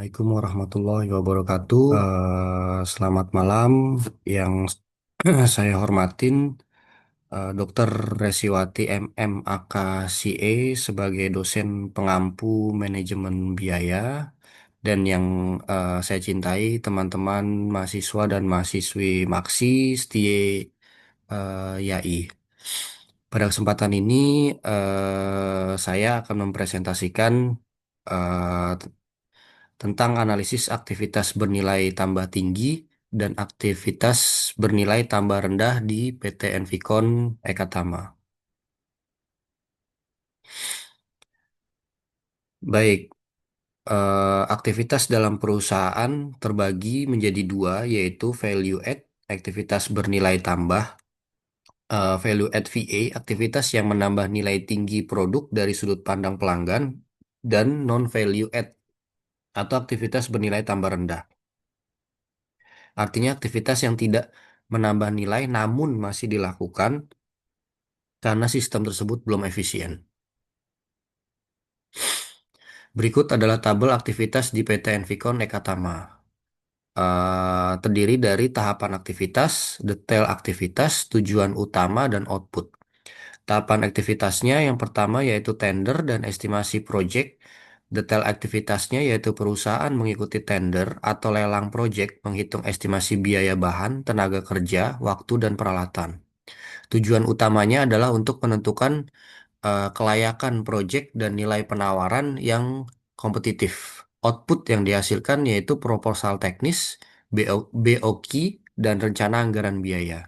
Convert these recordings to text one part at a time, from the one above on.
Assalamualaikum warahmatullahi wabarakatuh. Selamat malam yang saya hormatin Dr. Resiwati MM AKCE sebagai dosen pengampu manajemen biaya dan yang saya cintai teman-teman mahasiswa dan mahasiswi Maksi Setie YAI. Pada kesempatan ini saya akan mempresentasikan eh, tentang analisis aktivitas bernilai tambah tinggi dan aktivitas bernilai tambah rendah di PT Envicon Ekatama. Baik, aktivitas dalam perusahaan terbagi menjadi dua, yaitu value add, aktivitas bernilai tambah, value add VA, aktivitas yang menambah nilai tinggi produk dari sudut pandang pelanggan, dan non value add atau aktivitas bernilai tambah rendah. Artinya aktivitas yang tidak menambah nilai namun masih dilakukan karena sistem tersebut belum efisien. Berikut adalah tabel aktivitas di PT Envicon Ekatama. Terdiri dari tahapan aktivitas, detail aktivitas, tujuan utama, dan output. Tahapan aktivitasnya yang pertama yaitu tender dan estimasi project. Detail aktivitasnya yaitu perusahaan mengikuti tender atau lelang project, menghitung estimasi biaya bahan, tenaga kerja, waktu, dan peralatan. Tujuan utamanya adalah untuk menentukan kelayakan proyek dan nilai penawaran yang kompetitif. Output yang dihasilkan yaitu proposal teknis, BOQ, dan rencana anggaran biaya.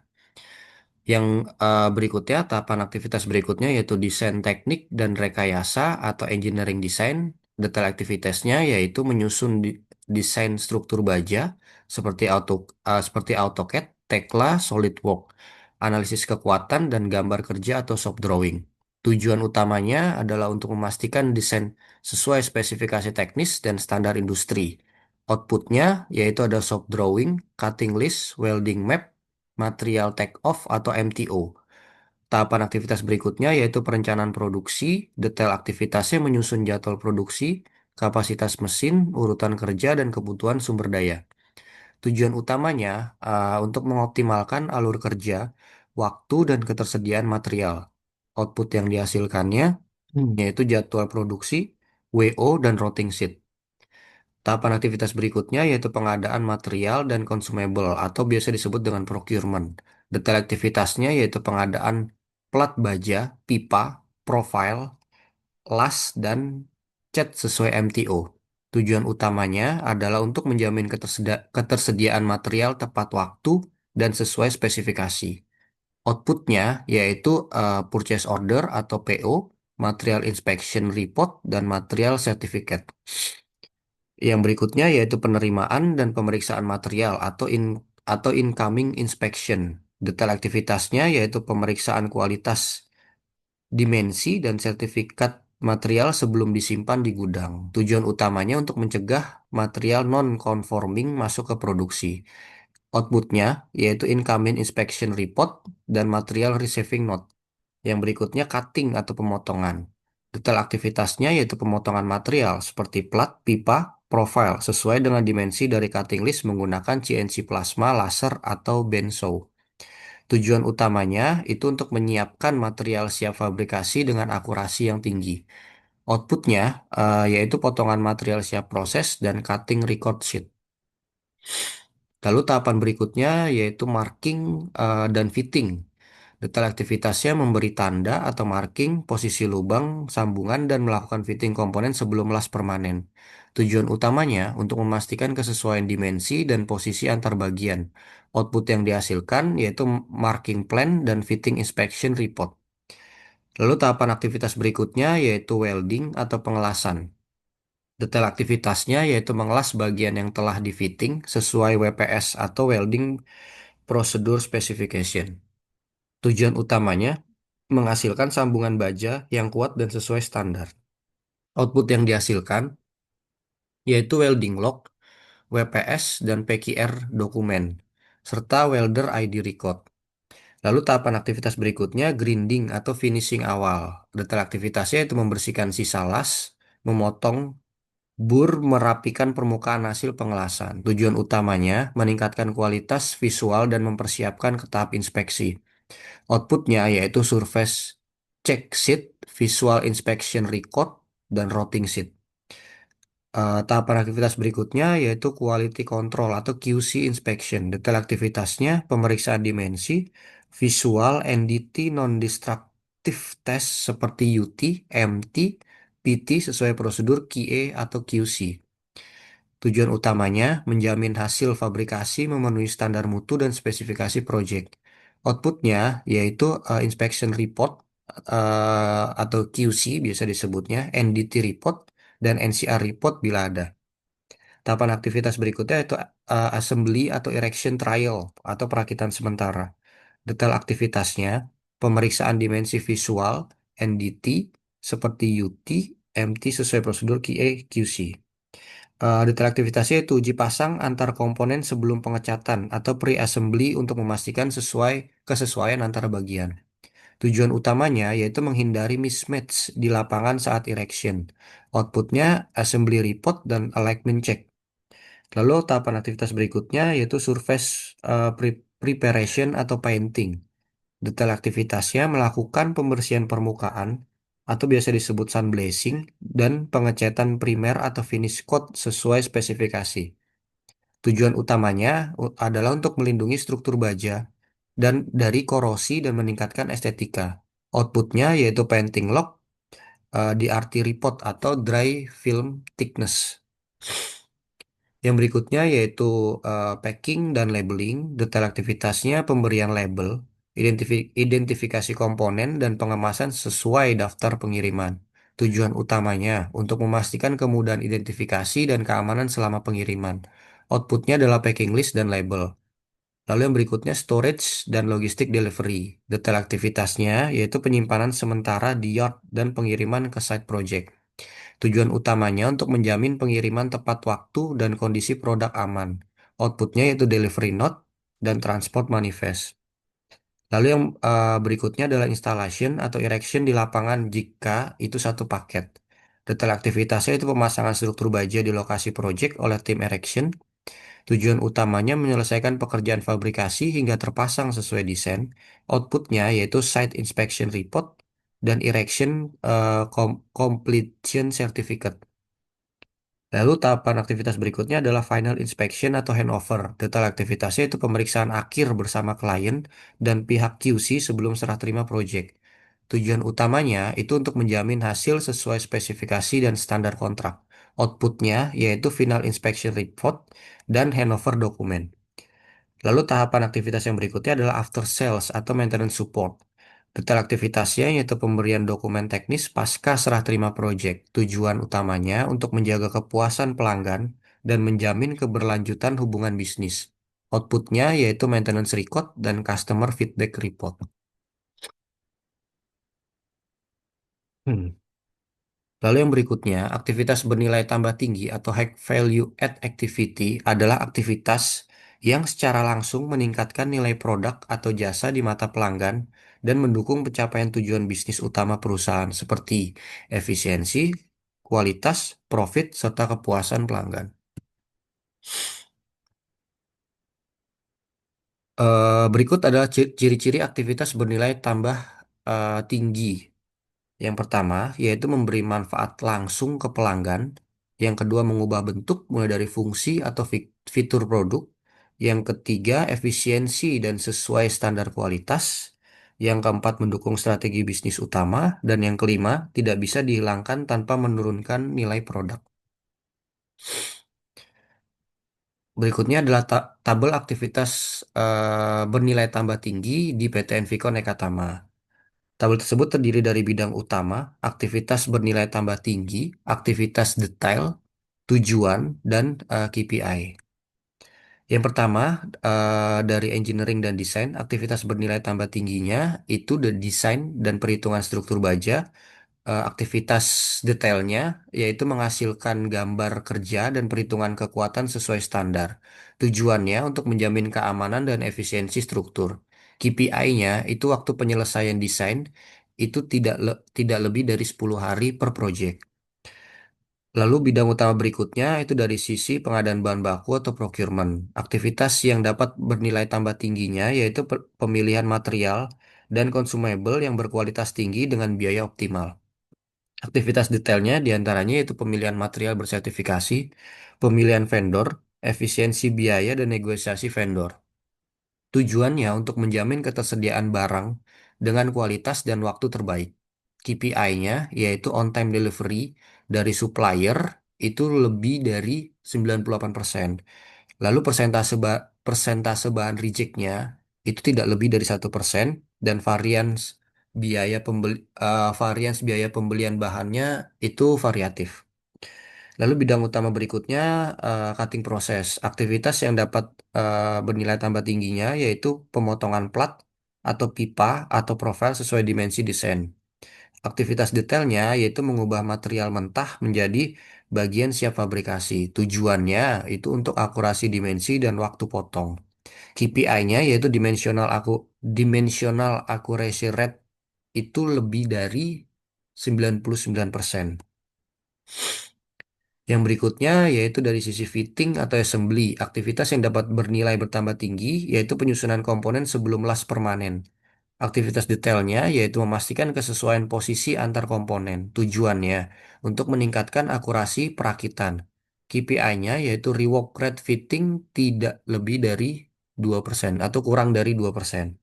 Yang berikutnya, tahapan aktivitas berikutnya yaitu desain teknik dan rekayasa atau engineering design. Detail aktivitasnya yaitu menyusun desain struktur baja seperti AutoCAD, Tekla, SolidWorks, analisis kekuatan dan gambar kerja atau shop drawing. Tujuan utamanya adalah untuk memastikan desain sesuai spesifikasi teknis dan standar industri. Outputnya yaitu ada shop drawing, cutting list, welding map, material take-off atau MTO. Tahapan aktivitas berikutnya yaitu perencanaan produksi, detail aktivitasnya menyusun jadwal produksi, kapasitas mesin, urutan kerja, dan kebutuhan sumber daya. Tujuan utamanya untuk mengoptimalkan alur kerja, waktu, dan ketersediaan material. Output yang dihasilkannya yaitu jadwal produksi, WO, dan routing sheet. Tahapan aktivitas berikutnya yaitu pengadaan material dan consumable atau biasa disebut dengan procurement. Detail aktivitasnya yaitu pengadaan plat baja, pipa, profile, las, dan cat sesuai MTO. Tujuan utamanya adalah untuk menjamin ketersediaan material tepat waktu dan sesuai spesifikasi. Outputnya yaitu purchase order atau PO, material inspection report, dan material certificate. Yang berikutnya yaitu penerimaan dan pemeriksaan material atau incoming inspection. Detail aktivitasnya yaitu pemeriksaan kualitas, dimensi, dan sertifikat material sebelum disimpan di gudang. Tujuan utamanya untuk mencegah material non-conforming masuk ke produksi. Outputnya yaitu incoming inspection report dan material receiving note. Yang berikutnya cutting atau pemotongan. Detail aktivitasnya yaitu pemotongan material seperti plat, pipa, profile sesuai dengan dimensi dari cutting list menggunakan CNC plasma, laser, atau benzo. Tujuan utamanya itu untuk menyiapkan material siap fabrikasi dengan akurasi yang tinggi. Outputnya yaitu potongan material siap proses dan cutting record sheet. Lalu tahapan berikutnya yaitu marking dan fitting. Detail aktivitasnya memberi tanda atau marking, posisi lubang, sambungan, dan melakukan fitting komponen sebelum las permanen. Tujuan utamanya untuk memastikan kesesuaian dimensi dan posisi antar bagian. Output yang dihasilkan yaitu marking plan dan fitting inspection report. Lalu tahapan aktivitas berikutnya yaitu welding atau pengelasan. Detail aktivitasnya yaitu mengelas bagian yang telah di-fitting sesuai WPS atau Welding Procedure Specification. Tujuan utamanya menghasilkan sambungan baja yang kuat dan sesuai standar. Output yang dihasilkan yaitu welding log, WPS, dan PQR dokumen, serta welder ID record. Lalu tahapan aktivitas berikutnya grinding atau finishing awal. Detail aktivitasnya itu membersihkan sisa las, memotong BUR merapikan permukaan hasil pengelasan. Tujuan utamanya meningkatkan kualitas visual dan mempersiapkan ke tahap inspeksi. Outputnya yaitu Surface Check Sheet, Visual Inspection Record, dan Routing Sheet. Tahapan aktivitas berikutnya yaitu Quality Control atau QC Inspection. Detail aktivitasnya pemeriksaan dimensi, visual, NDT, non-destructive test seperti UT, MT, PT sesuai prosedur QA atau QC. Tujuan utamanya menjamin hasil fabrikasi memenuhi standar mutu dan spesifikasi proyek. Outputnya yaitu inspection report atau QC biasa disebutnya, NDT report dan NCR report bila ada. Tahapan aktivitas berikutnya itu assembly atau erection trial atau perakitan sementara. Detail aktivitasnya pemeriksaan dimensi visual, NDT seperti UT, MT sesuai prosedur QA QC. Detail aktivitasnya itu uji pasang antar komponen sebelum pengecatan atau pre-assembly untuk memastikan kesesuaian antara bagian. Tujuan utamanya yaitu menghindari mismatch di lapangan saat erection. Outputnya assembly report dan alignment check. Lalu tahapan aktivitas berikutnya yaitu surface preparation atau painting. Detail aktivitasnya melakukan pembersihan permukaan atau biasa disebut sunblazing dan pengecatan primer atau finish coat sesuai spesifikasi. Tujuan utamanya adalah untuk melindungi struktur baja dan dari korosi dan meningkatkan estetika. Outputnya yaitu painting log, DRT report atau dry film thickness. Yang berikutnya yaitu packing dan labeling. Detail aktivitasnya pemberian label, identifikasi komponen, dan pengemasan sesuai daftar pengiriman. Tujuan utamanya untuk memastikan kemudahan identifikasi dan keamanan selama pengiriman. Outputnya adalah packing list dan label. Lalu yang berikutnya storage dan logistik delivery. Detail aktivitasnya yaitu penyimpanan sementara di yard dan pengiriman ke site project. Tujuan utamanya untuk menjamin pengiriman tepat waktu dan kondisi produk aman. Outputnya yaitu delivery note dan transport manifest. Lalu yang berikutnya adalah installation atau erection di lapangan jika itu satu paket. Detail aktivitasnya itu pemasangan struktur baja di lokasi project oleh tim erection. Tujuan utamanya menyelesaikan pekerjaan fabrikasi hingga terpasang sesuai desain. Outputnya yaitu site inspection report dan erection completion certificate. Lalu tahapan aktivitas berikutnya adalah final inspection atau handover. Detail aktivitasnya itu pemeriksaan akhir bersama klien dan pihak QC sebelum serah terima proyek. Tujuan utamanya itu untuk menjamin hasil sesuai spesifikasi dan standar kontrak. Outputnya yaitu final inspection report dan handover dokumen. Lalu tahapan aktivitas yang berikutnya adalah after sales atau maintenance support. Detail aktivitasnya yaitu pemberian dokumen teknis pasca serah terima proyek. Tujuan utamanya untuk menjaga kepuasan pelanggan dan menjamin keberlanjutan hubungan bisnis. Outputnya yaitu maintenance record dan customer feedback report. Hmm. Lalu yang berikutnya, aktivitas bernilai tambah tinggi atau high value add activity adalah aktivitas yang secara langsung meningkatkan nilai produk atau jasa di mata pelanggan dan mendukung pencapaian tujuan bisnis utama perusahaan seperti efisiensi, kualitas, profit, serta kepuasan pelanggan. Berikut adalah ciri-ciri aktivitas bernilai tambah tinggi. Yang pertama, yaitu memberi manfaat langsung ke pelanggan. Yang kedua, mengubah bentuk mulai dari fungsi atau fitur produk. Yang ketiga, efisiensi dan sesuai standar kualitas. Yang keempat, mendukung strategi bisnis utama. Dan yang kelima, tidak bisa dihilangkan tanpa menurunkan nilai produk. Berikutnya adalah tabel aktivitas bernilai tambah tinggi di PT Envicon Eka Tama. Tabel tersebut terdiri dari bidang utama, aktivitas bernilai tambah tinggi, aktivitas detail, tujuan, dan KPI. Yang pertama, dari engineering dan desain, aktivitas bernilai tambah tingginya itu the desain dan perhitungan struktur baja. Aktivitas detailnya yaitu menghasilkan gambar kerja dan perhitungan kekuatan sesuai standar. Tujuannya untuk menjamin keamanan dan efisiensi struktur. KPI-nya itu waktu penyelesaian desain itu tidak lebih dari 10 hari per proyek. Lalu bidang utama berikutnya itu dari sisi pengadaan bahan baku atau procurement. Aktivitas yang dapat bernilai tambah tingginya yaitu pemilihan material dan consumable yang berkualitas tinggi dengan biaya optimal. Aktivitas detailnya diantaranya yaitu pemilihan material bersertifikasi, pemilihan vendor, efisiensi biaya, dan negosiasi vendor. Tujuannya untuk menjamin ketersediaan barang dengan kualitas dan waktu terbaik. KPI-nya yaitu on time delivery dari supplier itu lebih dari 98%. Lalu persentase bahan rejectnya itu tidak lebih dari 1% dan varians biaya pembelian bahannya itu variatif. Lalu bidang utama berikutnya cutting proses. Aktivitas yang dapat bernilai tambah tingginya yaitu pemotongan plat atau pipa atau profil sesuai dimensi desain. Aktivitas detailnya yaitu mengubah material mentah menjadi bagian siap fabrikasi. Tujuannya itu untuk akurasi dimensi dan waktu potong. KPI-nya yaitu dimensional accuracy rate itu lebih dari 99%. Yang berikutnya yaitu dari sisi fitting atau assembly, aktivitas yang dapat bernilai bertambah tinggi yaitu penyusunan komponen sebelum las permanen. Aktivitas detailnya yaitu memastikan kesesuaian posisi antar komponen. Tujuannya untuk meningkatkan akurasi perakitan. KPI-nya yaitu rework rate fitting tidak lebih dari 2% atau kurang dari 2%.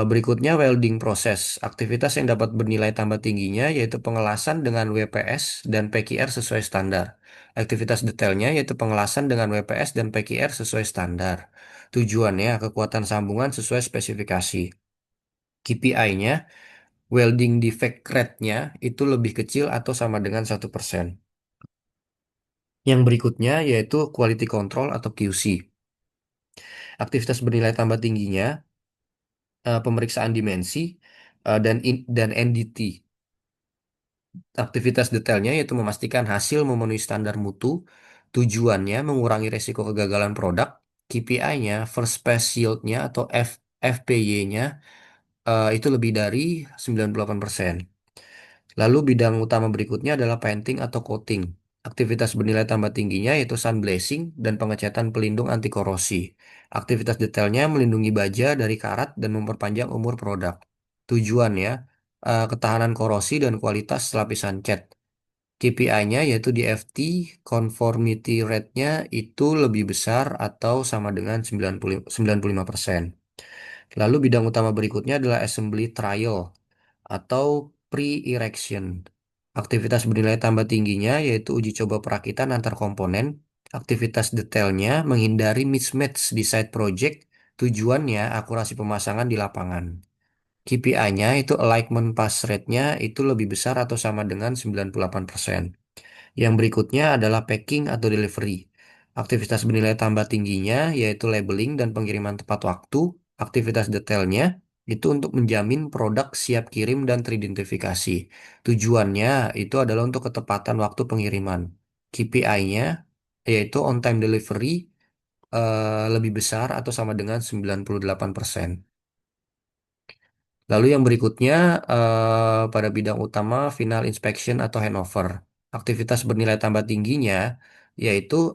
Berikutnya welding proses. Aktivitas yang dapat bernilai tambah tingginya yaitu pengelasan dengan WPS dan PQR sesuai standar. Aktivitas detailnya yaitu pengelasan dengan WPS dan PQR sesuai standar. Tujuannya kekuatan sambungan sesuai spesifikasi. KPI-nya, welding defect rate-nya itu lebih kecil atau sama dengan 1%. Yang berikutnya yaitu quality control atau QC. Aktivitas bernilai tambah tingginya, pemeriksaan dimensi, dan NDT. Aktivitas detailnya yaitu memastikan hasil memenuhi standar mutu. Tujuannya mengurangi resiko kegagalan produk. KPI-nya, first pass yield-nya atau FPY-nya itu lebih dari 98%. Lalu bidang utama berikutnya adalah painting atau coating. Aktivitas bernilai tambah tingginya yaitu sunblazing dan pengecatan pelindung anti korosi. Aktivitas detailnya melindungi baja dari karat dan memperpanjang umur produk. Tujuannya ketahanan korosi dan kualitas lapisan cat. KPI-nya yaitu DFT, conformity rate-nya itu lebih besar atau sama dengan 95%. Lalu bidang utama berikutnya adalah assembly trial atau pre-erection. Aktivitas bernilai tambah tingginya yaitu uji coba perakitan antar komponen. Aktivitas detailnya menghindari mismatch di side project. Tujuannya akurasi pemasangan di lapangan. KPI-nya itu alignment pass rate-nya itu lebih besar atau sama dengan 98%. Yang berikutnya adalah packing atau delivery. Aktivitas bernilai tambah tingginya yaitu labeling dan pengiriman tepat waktu. Aktivitas detailnya itu untuk menjamin produk siap kirim dan teridentifikasi. Tujuannya itu adalah untuk ketepatan waktu pengiriman. KPI-nya yaitu on time delivery lebih besar atau sama dengan 98%. Lalu yang berikutnya pada bidang utama final inspection atau handover. Aktivitas bernilai tambah tingginya yaitu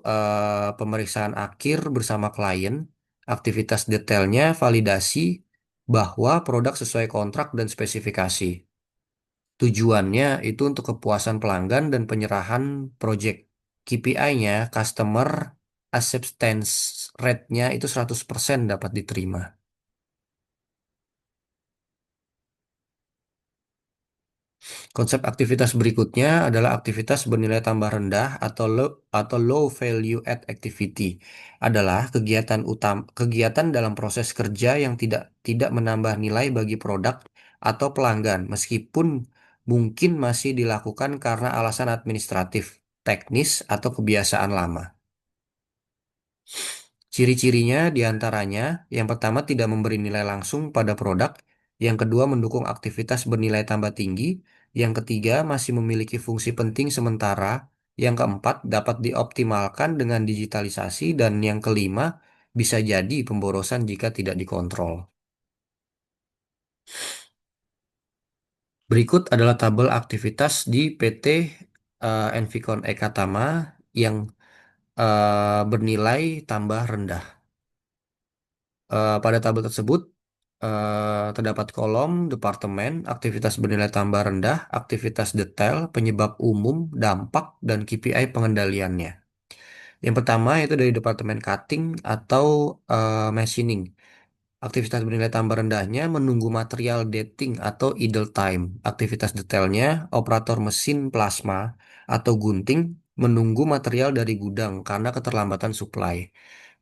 pemeriksaan akhir bersama klien, aktivitas detailnya validasi bahwa produk sesuai kontrak dan spesifikasi. Tujuannya itu untuk kepuasan pelanggan dan penyerahan project. KPI-nya customer acceptance rate-nya itu 100% dapat diterima. Konsep aktivitas berikutnya adalah aktivitas bernilai tambah rendah atau low value add activity. Adalah kegiatan dalam proses kerja yang tidak tidak menambah nilai bagi produk atau pelanggan meskipun mungkin masih dilakukan karena alasan administratif, teknis atau kebiasaan lama. Ciri-cirinya diantaranya, yang pertama tidak memberi nilai langsung pada produk, yang kedua mendukung aktivitas bernilai tambah tinggi, yang ketiga masih memiliki fungsi penting sementara, yang keempat dapat dioptimalkan dengan digitalisasi, dan yang kelima bisa jadi pemborosan jika tidak dikontrol. Berikut adalah tabel aktivitas di PT Envicon Ekatama yang bernilai tambah rendah. Pada tabel tersebut terdapat kolom departemen, aktivitas bernilai tambah rendah, aktivitas detail, penyebab umum, dampak, dan KPI pengendaliannya. Yang pertama itu dari departemen cutting atau machining. Aktivitas bernilai tambah rendahnya menunggu material dating atau idle time. Aktivitas detailnya operator mesin plasma atau gunting menunggu material dari gudang karena keterlambatan supply.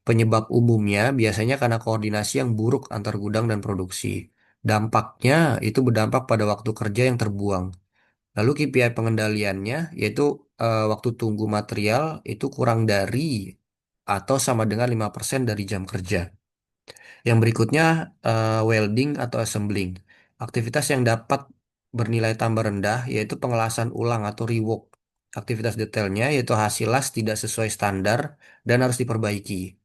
Penyebab umumnya biasanya karena koordinasi yang buruk antar gudang dan produksi. Dampaknya itu berdampak pada waktu kerja yang terbuang. Lalu KPI pengendaliannya yaitu waktu tunggu material itu kurang dari atau sama dengan 5% dari jam kerja. Yang berikutnya welding atau assembling. Aktivitas yang dapat bernilai tambah rendah yaitu pengelasan ulang atau rework. Aktivitas detailnya yaitu hasil las tidak sesuai standar dan harus diperbaiki.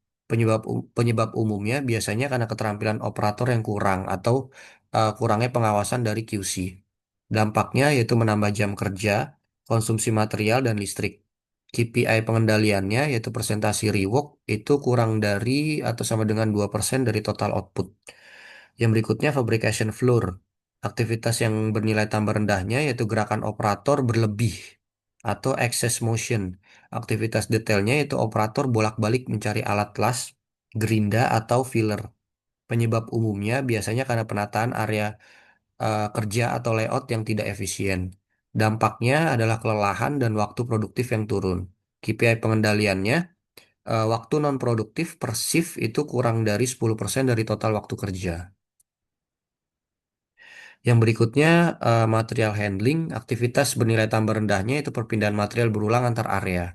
Penyebab umumnya biasanya karena keterampilan operator yang kurang atau kurangnya pengawasan dari QC. Dampaknya yaitu menambah jam kerja, konsumsi material dan listrik. KPI pengendaliannya yaitu presentasi rework itu kurang dari atau sama dengan 2% dari total output. Yang berikutnya fabrication floor. Aktivitas yang bernilai tambah rendahnya yaitu gerakan operator berlebih atau excess motion. Aktivitas detailnya yaitu operator bolak-balik mencari alat las, gerinda atau filler. Penyebab umumnya biasanya karena penataan area kerja atau layout yang tidak efisien. Dampaknya adalah kelelahan dan waktu produktif yang turun. KPI pengendaliannya, waktu non-produktif per shift itu kurang dari 10% dari total waktu kerja. Yang berikutnya, material handling, aktivitas bernilai tambah rendahnya itu perpindahan material berulang antar area.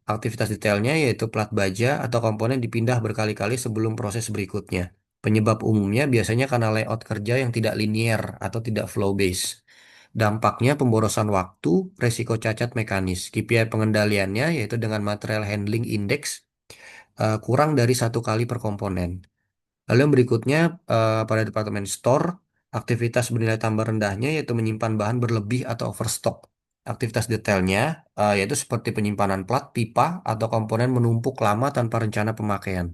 Aktivitas detailnya yaitu plat baja atau komponen dipindah berkali-kali sebelum proses berikutnya. Penyebab umumnya biasanya karena layout kerja yang tidak linier atau tidak flow based. Dampaknya pemborosan waktu, resiko cacat mekanis. KPI pengendaliannya yaitu dengan material handling index kurang dari 1 kali per komponen. Lalu yang berikutnya pada departemen store, aktivitas bernilai tambah rendahnya yaitu menyimpan bahan berlebih atau overstock. Aktivitas detailnya yaitu seperti penyimpanan plat, pipa, atau komponen menumpuk lama tanpa rencana pemakaian.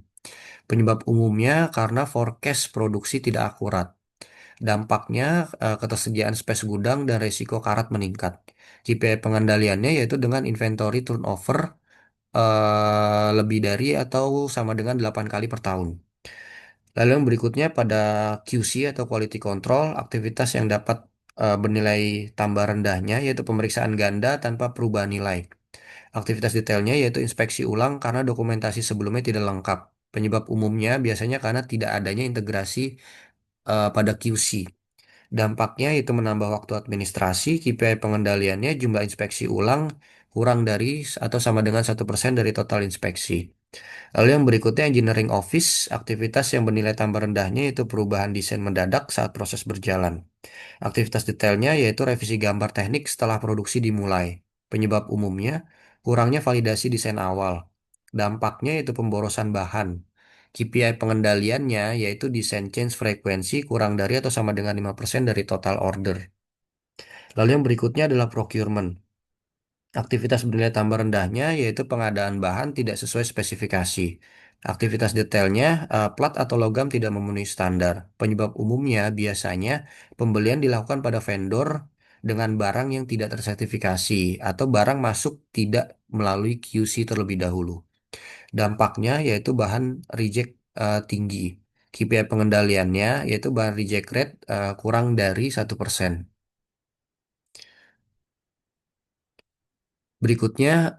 Penyebab umumnya karena forecast produksi tidak akurat. Dampaknya ketersediaan space gudang dan risiko karat meningkat. KPI pengendaliannya yaitu dengan inventory turnover lebih dari atau sama dengan 8 kali per tahun. Lalu yang berikutnya pada QC atau quality control, aktivitas yang dapat bernilai tambah rendahnya yaitu pemeriksaan ganda tanpa perubahan nilai. Aktivitas detailnya yaitu inspeksi ulang karena dokumentasi sebelumnya tidak lengkap. Penyebab umumnya biasanya karena tidak adanya integrasi pada QC. Dampaknya itu menambah waktu administrasi, KPI pengendaliannya, jumlah inspeksi ulang kurang dari atau sama dengan 1% dari total inspeksi. Lalu yang berikutnya engineering office, aktivitas yang bernilai tambah rendahnya yaitu perubahan desain mendadak saat proses berjalan. Aktivitas detailnya yaitu revisi gambar teknik setelah produksi dimulai. Penyebab umumnya kurangnya validasi desain awal. Dampaknya yaitu pemborosan bahan. KPI pengendaliannya yaitu desain change frekuensi kurang dari atau sama dengan 5% dari total order. Lalu yang berikutnya adalah procurement. Aktivitas bernilai tambah rendahnya yaitu pengadaan bahan tidak sesuai spesifikasi. Aktivitas detailnya, plat atau logam tidak memenuhi standar. Penyebab umumnya biasanya pembelian dilakukan pada vendor dengan barang yang tidak tersertifikasi atau barang masuk tidak melalui QC terlebih dahulu. Dampaknya yaitu bahan reject tinggi. KPI pengendaliannya yaitu bahan reject rate kurang dari 1%. Berikutnya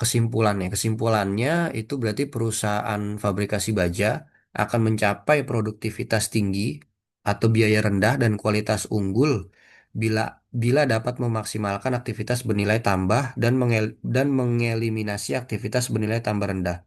kesimpulannya. Kesimpulannya itu berarti perusahaan fabrikasi baja akan mencapai produktivitas tinggi atau biaya rendah dan kualitas unggul bila bila dapat memaksimalkan aktivitas bernilai tambah dan mengeliminasi aktivitas bernilai tambah rendah.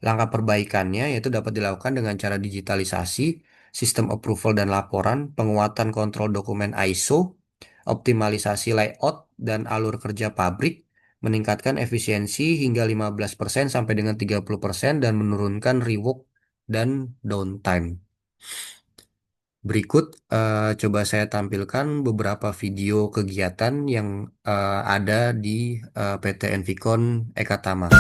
Langkah perbaikannya yaitu dapat dilakukan dengan cara digitalisasi, sistem approval dan laporan, penguatan kontrol dokumen ISO, optimalisasi layout dan alur kerja pabrik, meningkatkan efisiensi hingga 15% sampai dengan 30% dan menurunkan rework dan downtime. Berikut coba saya tampilkan beberapa video kegiatan yang ada di PT Envicon Ekatama.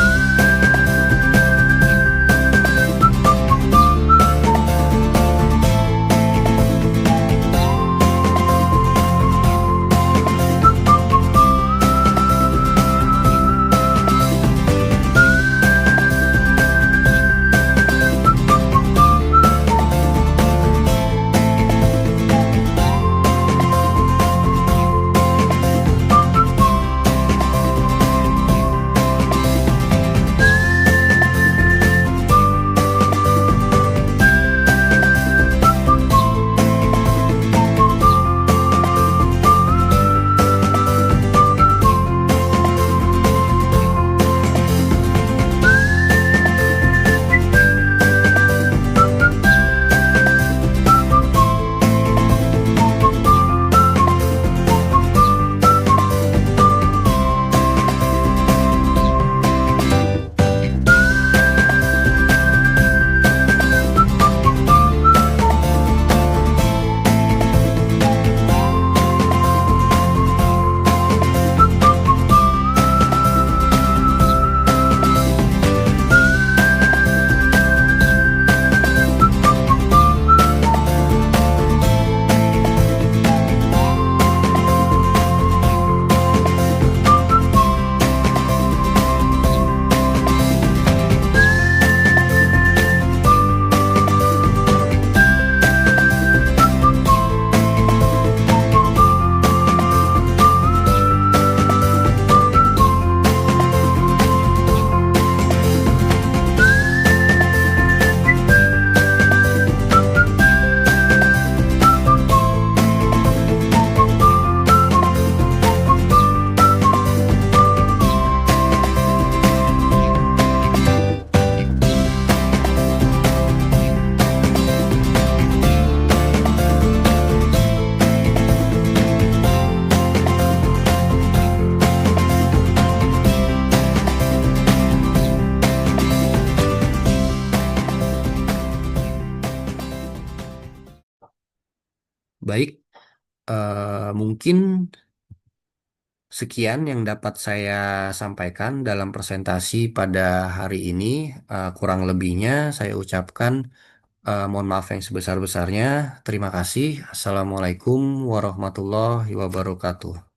Baik, mungkin sekian yang dapat saya sampaikan dalam presentasi pada hari ini. Kurang lebihnya saya ucapkan mohon maaf yang sebesar-besarnya. Terima kasih. Assalamualaikum warahmatullahi wabarakatuh.